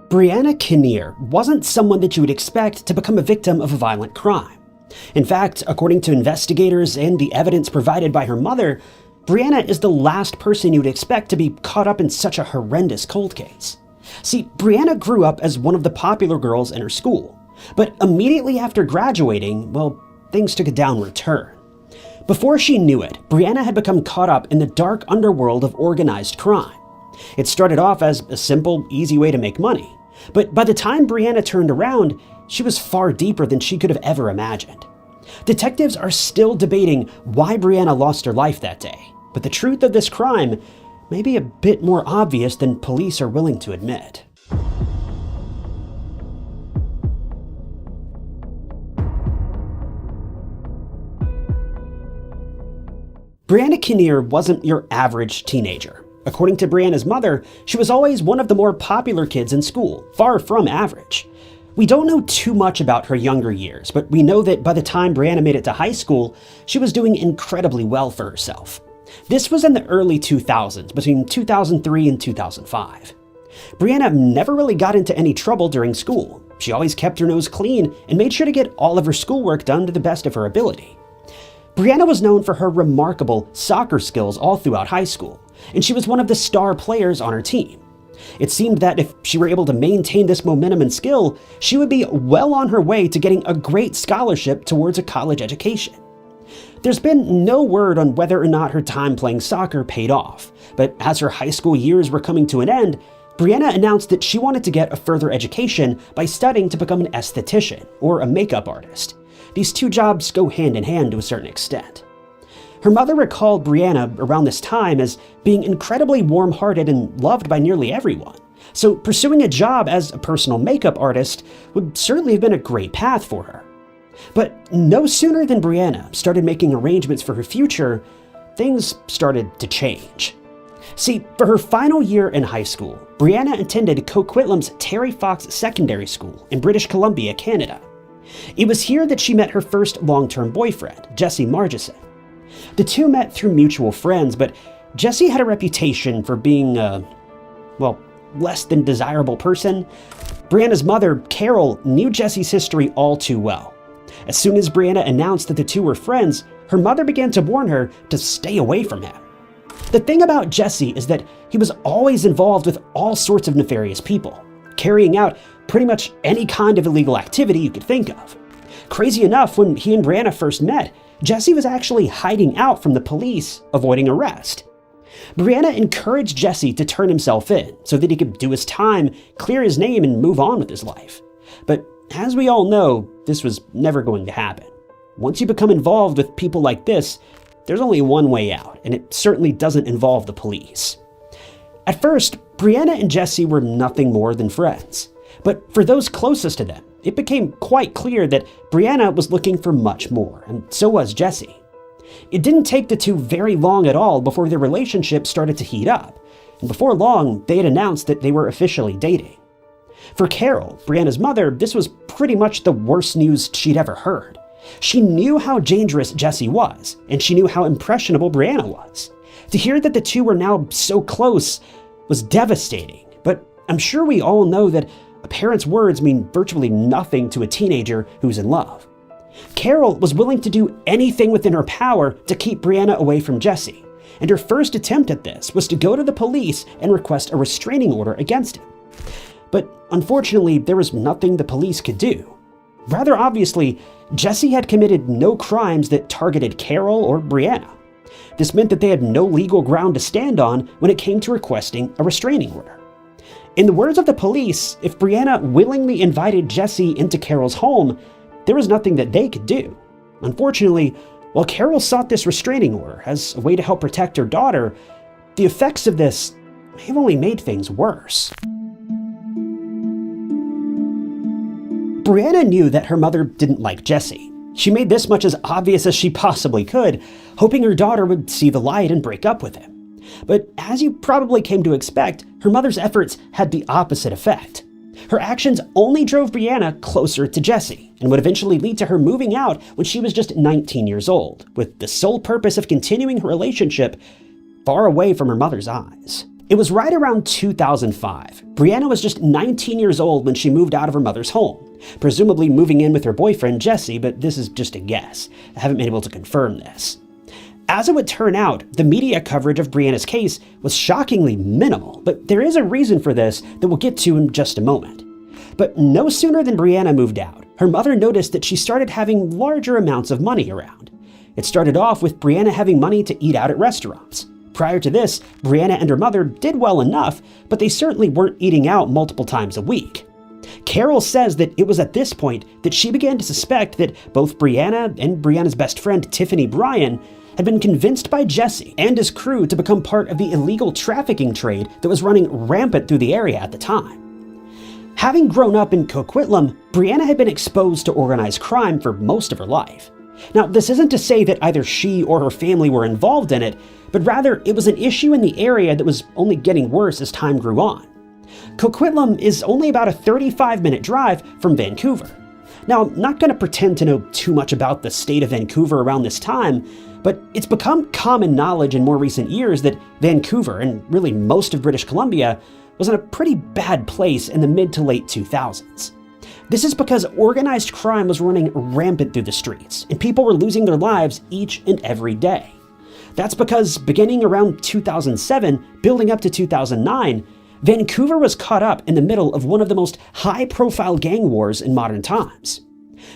Brianna Kinnear wasn't someone that you would expect to become a victim of a violent crime. In fact, according to investigators and the evidence provided by her mother, Brianna is the last person you would expect to be caught up in such a horrendous cold case. See, Brianna grew up as one of the popular girls in her school, but immediately after graduating, well, things took a downward turn. Before she knew it, Brianna had become caught up in the dark underworld of organized crime. It started off as a simple, easy way to make money, but by the time Brianna turned around, she was far deeper than she could have ever imagined. Detectives are still debating why Brianna lost her life that day, but the truth of this crime may be a bit more obvious than police are willing to admit. Brianna Kinnear wasn't your average teenager. According to Brianna's mother, she was always one of the more popular kids in school, far from average. We don't know too much about her younger years, but we know that by the time Brianna made it to high school, she was doing incredibly well for herself. This was in the early 2000s, between 2003 and 2005. Brianna never really got into any trouble during school. She always kept her nose clean and made sure to get all of her schoolwork done to the best of her ability. Brianna was known for her remarkable soccer skills all throughout high school, and she was one of the star players on her team. It seemed that if she were able to maintain this momentum and skill, she would be well on her way to getting a great scholarship towards a college education. There's been no word on whether or not her time playing soccer paid off, but as her high school years were coming to an end, Brianna announced that she wanted to get a further education by studying to become an esthetician or a makeup artist. These two jobs go hand in hand to a certain extent. Her mother recalled Brianna around this time as being incredibly warm-hearted and loved by nearly everyone, so pursuing a job as a personal makeup artist would certainly have been a great path for her. But no sooner than Brianna started making arrangements for her future, things started to change. See, for her final year in high school, Brianna attended Coquitlam's Terry Fox Secondary School in British Columbia, Canada. It was here that she met her first long-term boyfriend, Jesse Margison. The two met through mutual friends, but Jesse had a reputation for being less than desirable person. Brianna's mother, Carol, knew Jesse's history all too well. As soon as Brianna announced that the two were friends, her mother began to warn her to stay away from him. The thing about Jesse is that he was always involved with all sorts of nefarious people, carrying out pretty much any kind of illegal activity you could think of. Crazy enough, when he and Brianna first met, Jesse was actually hiding out from the police, avoiding arrest. Brianna encouraged Jesse to turn himself in so that he could do his time, clear his name, and move on with his life. But as we all know, this was never going to happen. Once you become involved with people like this, there's only one way out, and it certainly doesn't involve the police. At first, Brianna and Jesse were nothing more than friends. But for those closest to them, it became quite clear that Brianna was looking for much more, and so was Jesse. It didn't take the two very long at all before their relationship started to heat up, and before long, they had announced that they were officially dating. For Carol, Brianna's mother, this was pretty much the worst news she'd ever heard. She knew how dangerous Jesse was, and she knew how impressionable Brianna was. To hear that the two were now so close was devastating, but I'm sure we all know that a parent's words mean virtually nothing to a teenager who's in love. Carol was willing to do anything within her power to keep Brianna away from Jesse, and her first attempt at this was to go to the police and request a restraining order against him. But unfortunately, there was nothing the police could do. Rather obviously, Jesse had committed no crimes that targeted Carol or Brianna. This meant that they had no legal ground to stand on when it came to requesting a restraining order. In the words of the police, if Brianna willingly invited Jesse into Carol's home, there was nothing that they could do. Unfortunately, while Carol sought this restraining order as a way to help protect her daughter, the effects of this may have only made things worse. Brianna knew that her mother didn't like Jesse. She made this much as obvious as she possibly could, hoping her daughter would see the light and break up with him. But as you probably came to expect, her mother's efforts had the opposite effect. Her actions only drove Brianna closer to Jesse, and would eventually lead to her moving out when she was just 19 years old, with the sole purpose of continuing her relationship far away from her mother's eyes. It was right around 2005. Brianna was just 19 years old when she moved out of her mother's home, presumably moving in with her boyfriend Jesse, but this is just a guess. I haven't been able to confirm this. As it would turn out, the media coverage of Brianna's case was shockingly minimal, but there is a reason for this that we'll get to in just a moment. But no sooner than Brianna moved out, her mother noticed that she started having larger amounts of money around. It started off with Brianna having money to eat out at restaurants. Prior to this, Brianna and her mother did well enough, but they certainly weren't eating out multiple times a week. Carol says that it was at this point that she began to suspect that both Brianna and Brianna's best friend Tiffany Bryan had been convinced by Jesse and his crew to become part of the illegal trafficking trade that was running rampant through the area at the time. Having grown up in Coquitlam, Brianna had been exposed to organized crime for most of her life. Now, this isn't to say that either she or her family were involved in it, but rather it was an issue in the area that was only getting worse as time grew on. Coquitlam is only about a 35-minute drive from Vancouver. Now, I'm not going to pretend to know too much about the state of Vancouver around this time, but it's become common knowledge in more recent years that Vancouver, and really most of British Columbia, was in a pretty bad place in the mid to late 2000s. This is because organized crime was running rampant through the streets, and people were losing their lives each and every day. That's because beginning around 2007, building up to 2009, Vancouver was caught up in the middle of one of the most high-profile gang wars in modern times.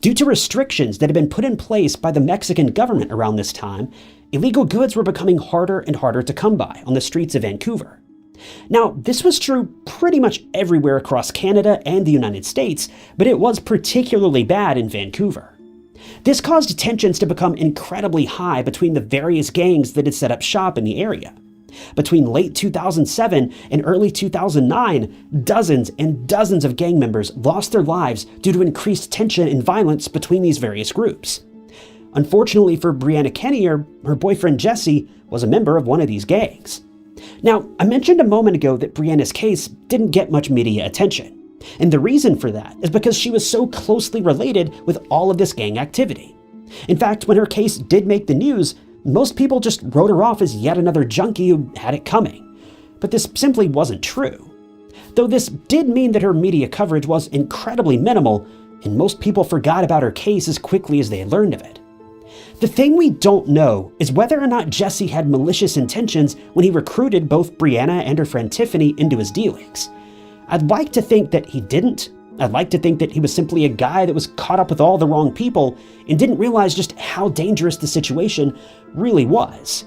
Due to restrictions that had been put in place by the Mexican government around this time, illegal goods were becoming harder and harder to come by on the streets of Vancouver. Now, this was true pretty much everywhere across Canada and the United States, but it was particularly bad in Vancouver. This caused tensions to become incredibly high between the various gangs that had set up shop in the area. Between late 2007 and early 2009, dozens and dozens of gang members lost their lives due to increased tension and violence between these various groups. Unfortunately for Brianna Kinnear, her boyfriend Jesse was a member of one of these gangs. Now, I mentioned a moment ago that Brianna's case didn't get much media attention. And the reason for that is because she was so closely related with all of this gang activity. In fact, when her case did make the news, most people just wrote her off as yet another junkie who had it coming. But this simply wasn't true. Though this did mean that her media coverage was incredibly minimal, and most people forgot about her case as quickly as they had learned of it. The thing we don't know is whether or not Jesse had malicious intentions when he recruited both Brianna and her friend Tiffany into his dealings. I'd like to think that he didn't. I'd like to think that he was simply a guy that was caught up with all the wrong people and didn't realize just how dangerous the situation really was.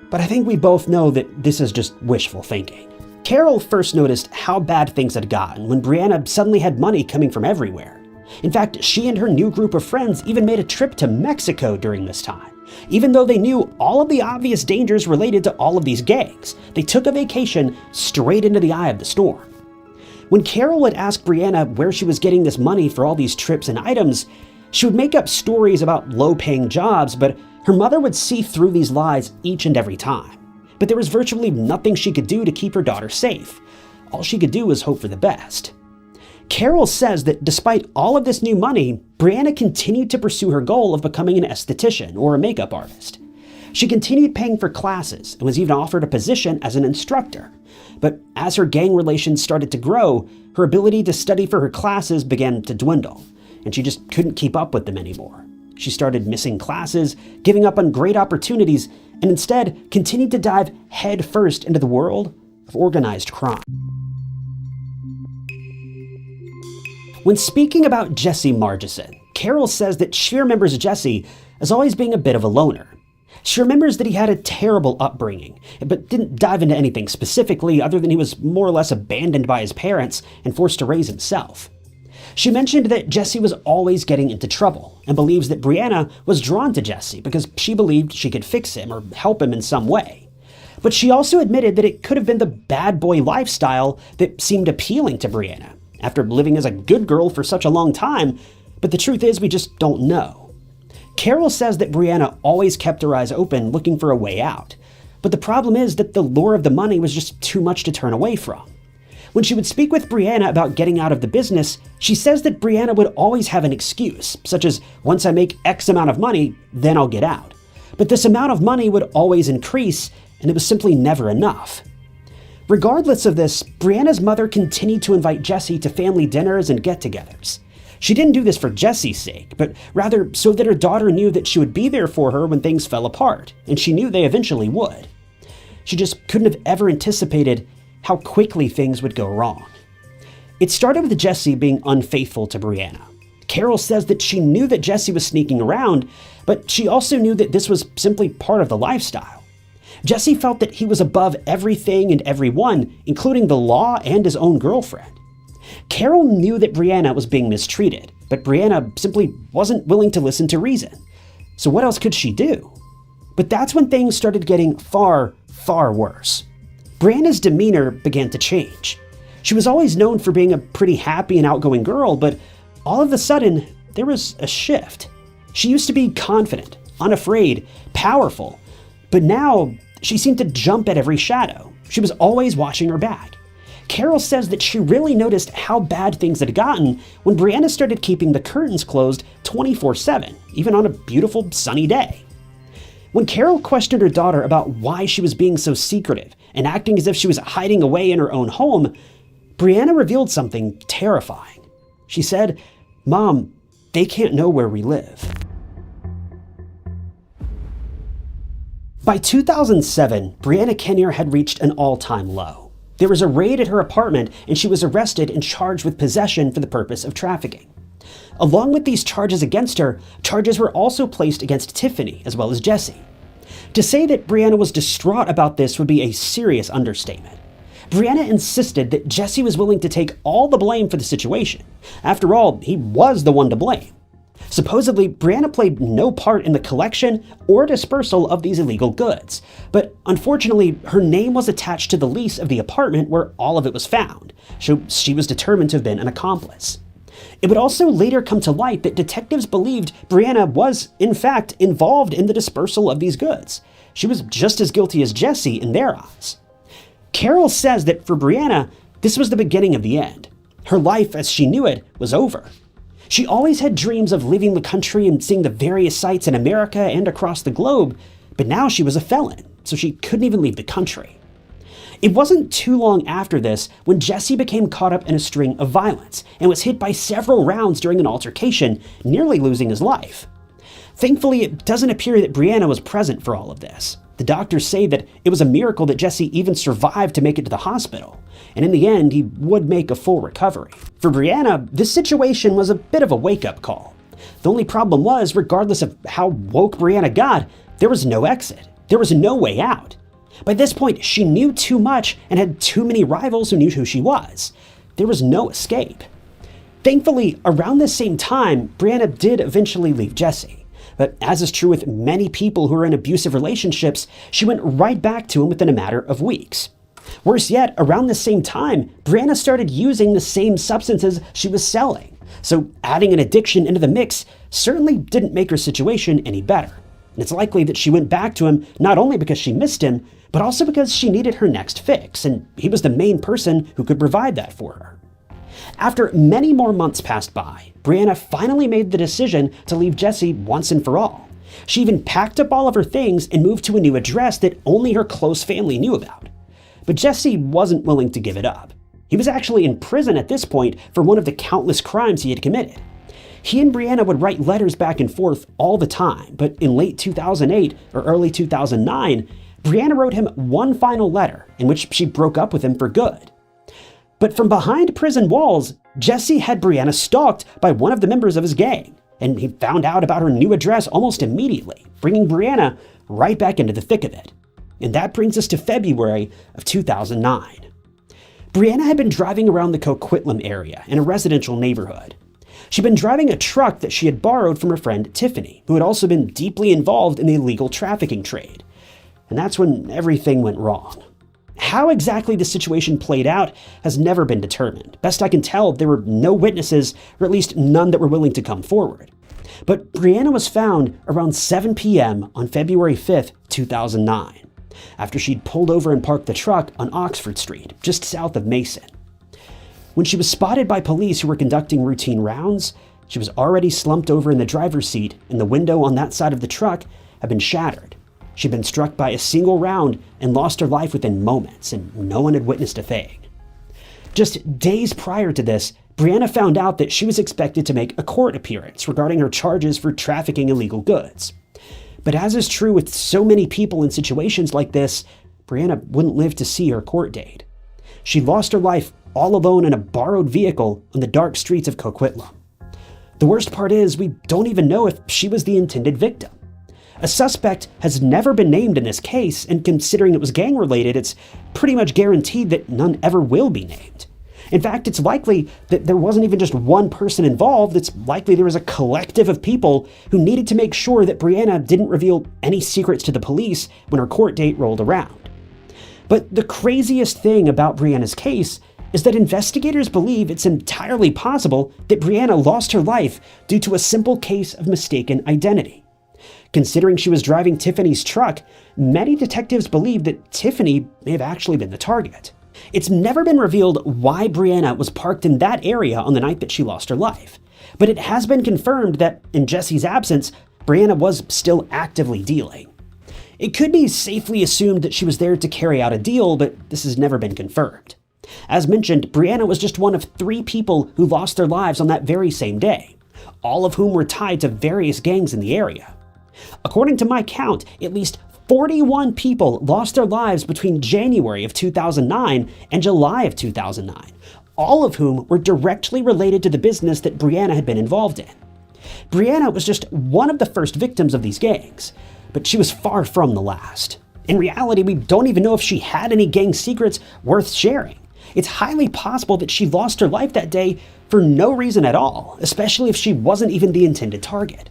But I think we both know that this is just wishful thinking. Carol first noticed how bad things had gotten when Brianna suddenly had money coming from everywhere. In fact, she and her new group of friends even made a trip to Mexico during this time. Even though they knew all of the obvious dangers related to all of these gangs, they took a vacation straight into the eye of the storm. When Carol would ask Brianna where she was getting this money for all these trips and items, she would make up stories about low-paying jobs, but her mother would see through these lies each and every time. But there was virtually nothing she could do to keep her daughter safe. All she could do was hope for the best. Carol says that despite all of this new money, Brianna continued to pursue her goal of becoming an esthetician or a makeup artist. She continued paying for classes and was even offered a position as an instructor. But as her gang relations started to grow, her ability to study for her classes began to dwindle, and she just couldn't keep up with them anymore. She started missing classes, giving up on great opportunities, and instead continued to dive headfirst into the world of organized crime. When speaking about Jesse Margison, Carol says that she remembers Jesse as always being a bit of a loner. She remembers that he had a terrible upbringing, but didn't dive into anything specifically other than he was more or less abandoned by his parents and forced to raise himself. She mentioned that Jesse was always getting into trouble and believes that Brianna was drawn to Jesse because she believed she could fix him or help him in some way. But she also admitted that it could have been the bad boy lifestyle that seemed appealing to Brianna after living as a good girl for such a long time, but the truth is we just don't know. Carol says that Brianna always kept her eyes open looking for a way out, but the problem is that the lure of the money was just too much to turn away from. When she would speak with Brianna about getting out of the business, she says that Brianna would always have an excuse, such as, once I make X amount of money, then I'll get out. But this amount of money would always increase, and it was simply never enough. Regardless of this, Brianna's mother continued to invite Jesse to family dinners and get-togethers. She didn't do this for Jesse's sake, but rather so that her daughter knew that she would be there for her when things fell apart, and she knew they eventually would. She just couldn't have ever anticipated how quickly things would go wrong. It started with Jesse being unfaithful to Brianna. Carol says that she knew that Jesse was sneaking around, but she also knew that this was simply part of the lifestyle. Jesse felt that he was above everything and everyone, including the law and his own girlfriend. Carol knew that Brianna was being mistreated, but Brianna simply wasn't willing to listen to reason. So what else could she do? But that's when things started getting far, far worse. Brianna's demeanor began to change. She was always known for being a pretty happy and outgoing girl, but all of a sudden, there was a shift. She used to be confident, unafraid, powerful, but now she seemed to jump at every shadow. She was always watching her back. Carol says that she really noticed how bad things had gotten when Brianna started keeping the curtains closed 24/7, even on a beautiful sunny day. When Carol questioned her daughter about why she was being so secretive and acting as if she was hiding away in her own home, Brianna revealed something terrifying. She said, "Mom, they can't know where we live." By 2007, Brianna Kinnear had reached an all-time low. There was a raid at her apartment, and she was arrested and charged with possession for the purpose of trafficking. Along with these charges against her, charges were also placed against Tiffany as well as Jesse. To say that Brianna was distraught about this would be a serious understatement. Brianna insisted that Jesse was willing to take all the blame for the situation. After all, he was the one to blame. Supposedly, Brianna played no part in the collection or dispersal of these illegal goods, but unfortunately, her name was attached to the lease of the apartment where all of it was found, so she was determined to have been an accomplice. It would also later come to light that detectives believed Brianna was, in fact, involved in the dispersal of these goods. She was just as guilty as Jesse in their eyes. Carol says that for Brianna, this was the beginning of the end. Her life, as she knew it, was over. She always had dreams of leaving the country and seeing the various sights in America and across the globe, but now she was a felon, so she couldn't even leave the country. It wasn't too long after this when Jesse became caught up in a string of violence and was hit by several rounds during an altercation, nearly losing his life. Thankfully, it doesn't appear that Brianna was present for all of this. The doctors say that it was a miracle that Jesse even survived to make it to the hospital, and in the end, he would make a full recovery. For Brianna, this situation was a bit of a wake-up call. The only problem was, regardless of how woke Brianna got, there was no exit. There was no way out. By this point, she knew too much and had too many rivals who knew who she was. There was no escape. Thankfully, around the same time, Brianna did eventually leave Jesse. But as is true with many people who are in abusive relationships, she went right back to him within a matter of weeks. Worse yet, around the same time, Brianna started using the same substances she was selling. So adding an addiction into the mix certainly didn't make her situation any better. And it's likely that she went back to him not only because she missed him, but also because she needed her next fix, and he was the main person who could provide that for her. After many more months passed by, Brianna finally made the decision to leave Jesse once and for all. She even packed up all of her things and moved to a new address that only her close family knew about. But Jesse wasn't willing to give it up. He was actually in prison at this point for one of the countless crimes he had committed. He and Brianna would write letters back and forth all the time, but in late 2008 or early 2009, Brianna wrote him one final letter in which she broke up with him for good. But from behind prison walls, Jesse had Brianna stalked by one of the members of his gang, and he found out about her new address almost immediately, bringing Brianna right back into the thick of it. And that brings us to February of 2009. Brianna had been driving around the Coquitlam area in a residential neighborhood. She'd been driving a truck that she had borrowed from her friend Tiffany, who had also been deeply involved in the illegal trafficking trade. And that's when everything went wrong. How exactly the situation played out has never been determined. Best I can tell, there were no witnesses, or at least none that were willing to come forward. But Brianna was found around 7 p.m. on February 5th, 2009, after she'd pulled over and parked the truck on Oxford Street, just south of Mason. When she was spotted by police who were conducting routine rounds, she was already slumped over in the driver's seat, and the window on that side of the truck had been shattered. She'd been struck by a single round and lost her life within moments, and no one had witnessed a thing. Just days prior to this, Brianna found out that she was expected to make a court appearance regarding her charges for trafficking illegal goods. But as is true with so many people in situations like this, Brianna wouldn't live to see her court date. She lost her life all alone in a borrowed vehicle on the dark streets of Coquitlam. The worst part is, we don't even know if she was the intended victim. A suspect has never been named in this case, and considering it was gang-related, it's pretty much guaranteed that none ever will be named. In fact, it's likely that there wasn't even just one person involved. It's likely there was a collective of people who needed to make sure that Brianna didn't reveal any secrets to the police when her court date rolled around. But the craziest thing about Brianna's case is that investigators believe it's entirely possible that Brianna lost her life due to a simple case of mistaken identity. Considering she was driving Tiffany's truck, many detectives believe that Tiffany may have actually been the target. It's never been revealed why Brianna was parked in that area on the night that she lost her life, but it has been confirmed that in Jesse's absence, Brianna was still actively dealing. It could be safely assumed that she was there to carry out a deal, but this has never been confirmed. As mentioned, Brianna was just one of 3 people who lost their lives on that very same day, all of whom were tied to various gangs in the area. According to my count, at least 41 people lost their lives between January of 2009 and July of 2009, all of whom were directly related to the business that Brianna had been involved in. Brianna was just one of the first victims of these gangs, but she was far from the last. In reality, we don't even know if she had any gang secrets worth sharing. It's highly possible that she lost her life that day for no reason at all, especially if she wasn't even the intended target.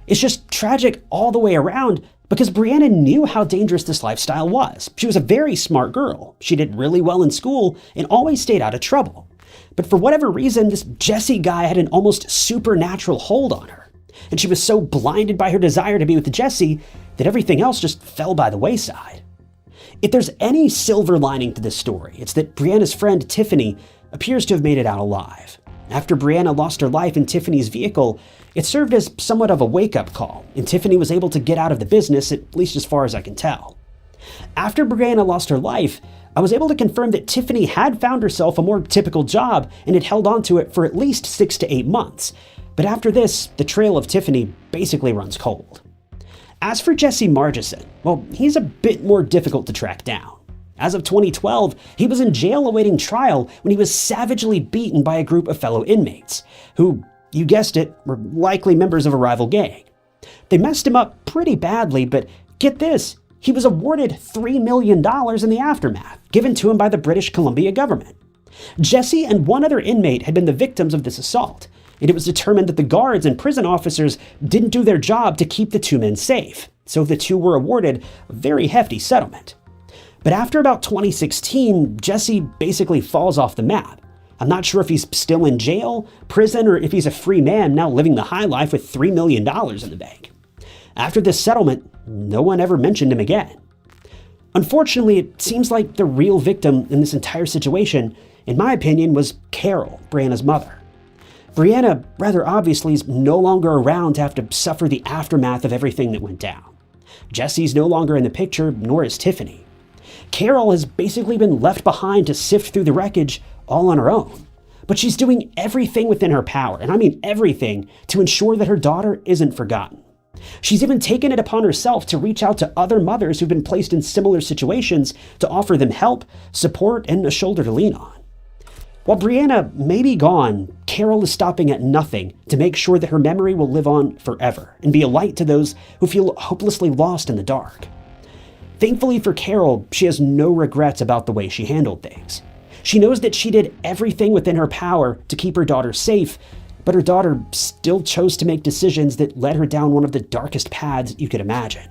It's just tragic all the way around because Brianna knew how dangerous this lifestyle was. She was a very smart girl. She did really well in school and always stayed out of trouble. But for whatever reason, this Jesse guy had an almost supernatural hold on her. And she was so blinded by her desire to be with Jesse that everything else just fell by the wayside. If there's any silver lining to this story, it's that Brianna's friend Tiffany appears to have made it out alive. After Brianna lost her life in Tiffany's vehicle, it served as somewhat of a wake-up call, and Tiffany was able to get out of the business, at least as far as I can tell. After Brianna lost her life, I was able to confirm that Tiffany had found herself a more typical job and had held on to it for at least 6 to 8 months. But after this, the trail of Tiffany basically runs cold. As for Jesse Margison, well, he's a bit more difficult to track down. As of 2012, he was in jail awaiting trial when he was savagely beaten by a group of fellow inmates, who, you guessed it, were likely members of a rival gang. They messed him up pretty badly, but get this, he was awarded $3 million in the aftermath, given to him by the British Columbia government. Jesse and one other inmate had been the victims of this assault, and it was determined that the guards and prison officers didn't do their job to keep the 2 men safe, so the 2 were awarded a very hefty settlement. But after about 2016, Jesse basically falls off the map. I'm not sure if he's still in jail, prison, or if he's a free man now living the high life with $3 million in the bank. After this settlement, no one ever mentioned him again. Unfortunately, it seems like the real victim in this entire situation, in my opinion, was Carol, Brianna's mother. Brianna, rather obviously, is no longer around to have to suffer the aftermath of everything that went down. Jesse's no longer in the picture, nor is Tiffany. Carol has basically been left behind to sift through the wreckage all on her own. But she's doing everything within her power, and I mean everything, to ensure that her daughter isn't forgotten. She's even taken it upon herself to reach out to other mothers who've been placed in similar situations to offer them help, support, and a shoulder to lean on. While Brianna may be gone, Carol is stopping at nothing to make sure that her memory will live on forever and be a light to those who feel hopelessly lost in the dark. Thankfully for Carol, she has no regrets about the way she handled things. She knows that she did everything within her power to keep her daughter safe, but her daughter still chose to make decisions that led her down one of the darkest paths you could imagine.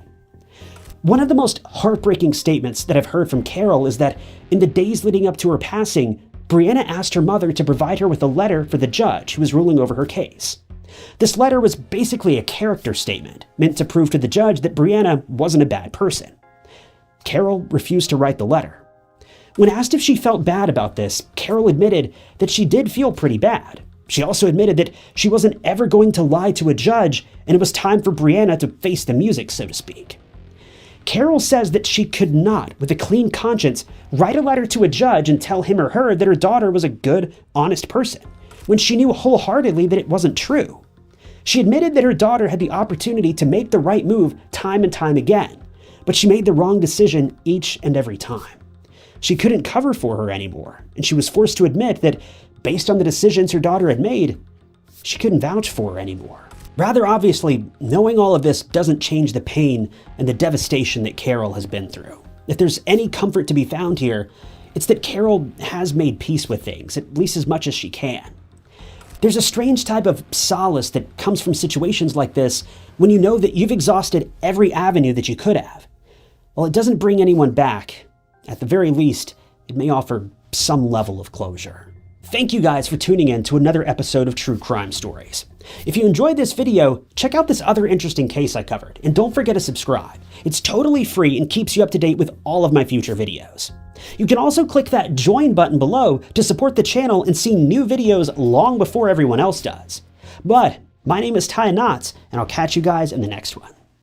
One of the most heartbreaking statements that I've heard from Carol is that in the days leading up to her passing, Brianna asked her mother to provide her with a letter for the judge who was ruling over her case. This letter was basically a character statement, meant to prove to the judge that Brianna wasn't a bad person. Carol refused to write the letter. When asked if she felt bad about this, Carol admitted that she did feel pretty bad. She also admitted that she wasn't ever going to lie to a judge, and it was time for Brianna to face the music, so to speak. Carol says that she could not, with a clean conscience, write a letter to a judge and tell him or her that her daughter was a good, honest person, when she knew wholeheartedly that it wasn't true. She admitted that her daughter had the opportunity to make the right move time and time again, but she made the wrong decision each and every time. She couldn't cover for her anymore, and she was forced to admit that, based on the decisions her daughter had made, she couldn't vouch for her anymore. Rather obviously, knowing all of this doesn't change the pain and the devastation that Carol has been through. If there's any comfort to be found here, it's that Carol has made peace with things, at least as much as she can. There's a strange type of solace that comes from situations like this when you know that you've exhausted every avenue that you could have. While it doesn't bring anyone back, at the very least, it may offer some level of closure. Thank you guys for tuning in to another episode of True Crime Stories. If you enjoyed this video, check out this other interesting case I covered, and don't forget to subscribe. It's totally free and keeps you up to date with all of my future videos. You can also click that join button below to support the channel and see new videos long before everyone else does. But my name is Ty Knotts, and I'll catch you guys in the next one.